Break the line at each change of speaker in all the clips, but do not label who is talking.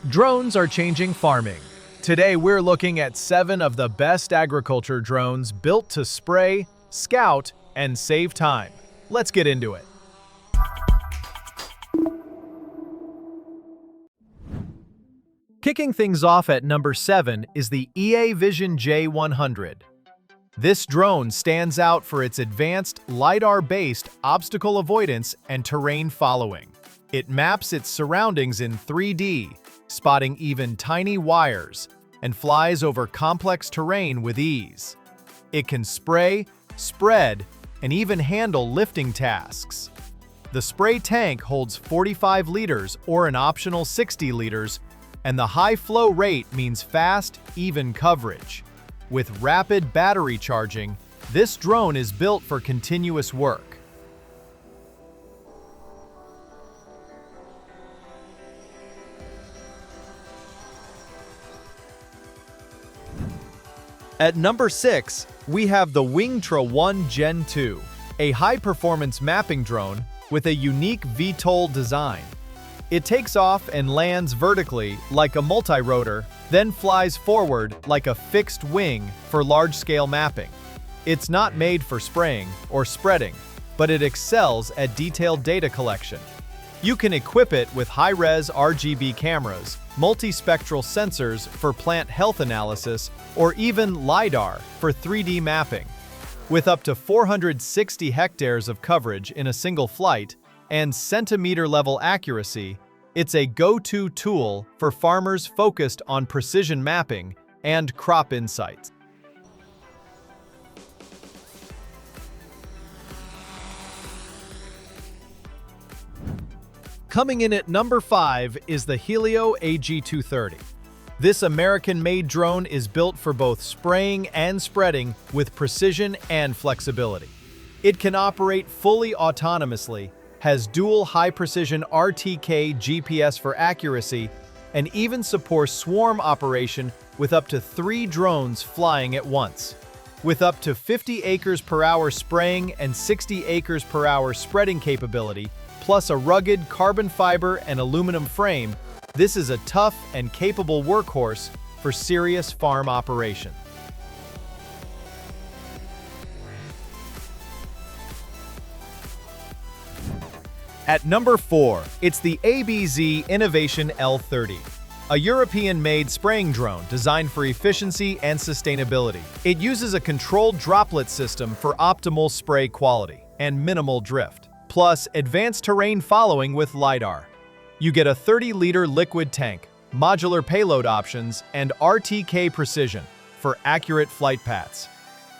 Drones are changing farming. Today we're looking at 7 of the best agriculture drones built to spray, scout, and save time. Let's get into it. Kicking things off at number 7 is the EA Vision J100. This drone stands out for its advanced LiDAR-based obstacle avoidance and terrain following. It maps its surroundings in 3D, spotting even tiny wires, and flies over complex terrain with ease. It can spray, spread, and even handle lifting tasks. The spray tank holds 45 liters or an optional 60 liters, and the high flow rate means fast, even coverage. With rapid battery charging, this drone is built for continuous work. At number 6, we have the Wingtra One Gen 2, a high-performance mapping drone with a unique VTOL design. It takes off and lands vertically like a multi-rotor, then flies forward like a fixed wing for large-scale mapping. It's not made for spraying or spreading, but it excels at detailed data collection. You can equip it with high-res RGB cameras, multispectral sensors for plant health analysis, or even LiDAR for 3D mapping. With up to 460 hectares of coverage in a single flight and centimeter-level accuracy, it's a go-to tool for farmers focused on precision mapping and crop insights. Coming in at number 5 is the Helio AG230. This American-made drone is built for both spraying and spreading with precision and flexibility. It can operate fully autonomously, has dual high-precision RTK GPS for accuracy, and even supports swarm operation with up to 3 drones flying at once. With up to 50 acres per hour spraying and 60 acres per hour spreading capability, plus a rugged carbon fiber and aluminum frame, this is a tough and capable workhorse for serious farm operation. At number 4, it's the ABZ Innovation L30, a European-made spraying drone designed for efficiency and sustainability. It uses a controlled droplet system for optimal spray quality and minimal drift, plus advanced terrain following with LiDAR. You get a 30-liter liquid tank, modular payload options, and RTK precision for accurate flight paths.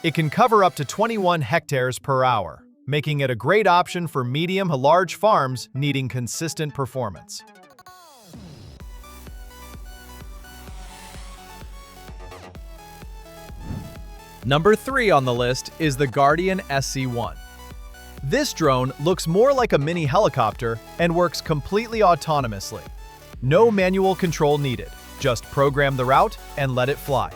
It can cover up to 21 hectares per hour, making it a great option for medium to large farms needing consistent performance. Number 3 on the list is the Guardian SC1. This drone looks more like a mini helicopter and works completely autonomously. No manual control needed, just program the route and let it fly.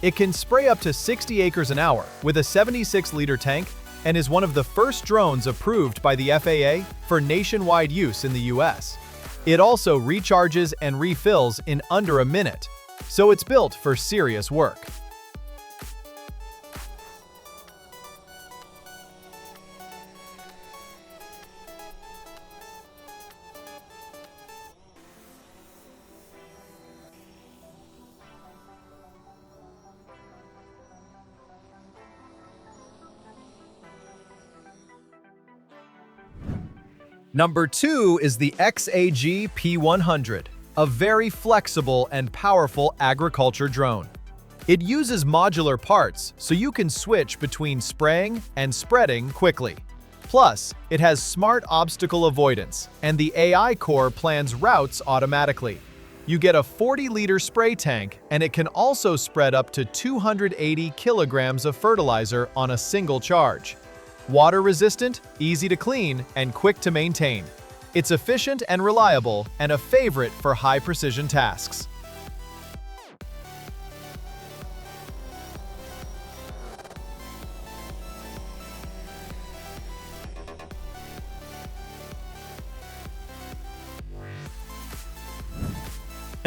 It can spray up to 60 acres an hour with a 76-liter tank and is one of the first drones approved by the FAA for nationwide use in the US. It also recharges and refills in under a minute, so it's built for serious work. Number 2 is the XAG P100, a very flexible and powerful agriculture drone. It uses modular parts so you can switch between spraying and spreading quickly. Plus, it has smart obstacle avoidance, and the AI core plans routes automatically. You get a 40-liter spray tank, and it can also spread up to 280 kilograms of fertilizer on a single charge. Water-resistant, easy to clean, and quick to maintain. It's efficient and reliable, and a favorite for high-precision tasks.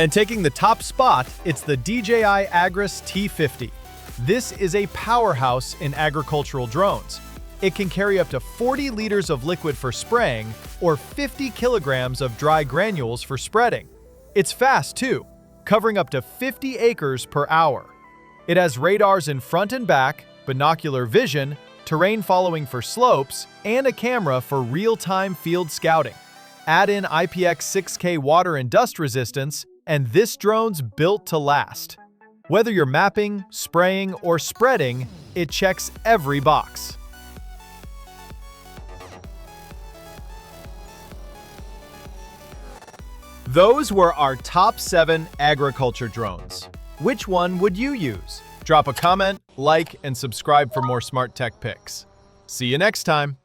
And taking the top spot, it's the DJI Agras T50. This is a powerhouse in agricultural drones. It can carry up to 40 liters of liquid for spraying or 50 kilograms of dry granules for spreading. It's fast too, covering up to 50 acres per hour. It has radars in front and back, binocular vision, terrain following for slopes, and a camera for real-time field scouting. Add in IPX6K water and dust resistance, and this drone's built to last. Whether you're mapping, spraying, or spreading, it checks every box. Those were our top 7 agriculture drones. Which one would you use? Drop a comment, like, and subscribe for more smart tech picks. See you next time.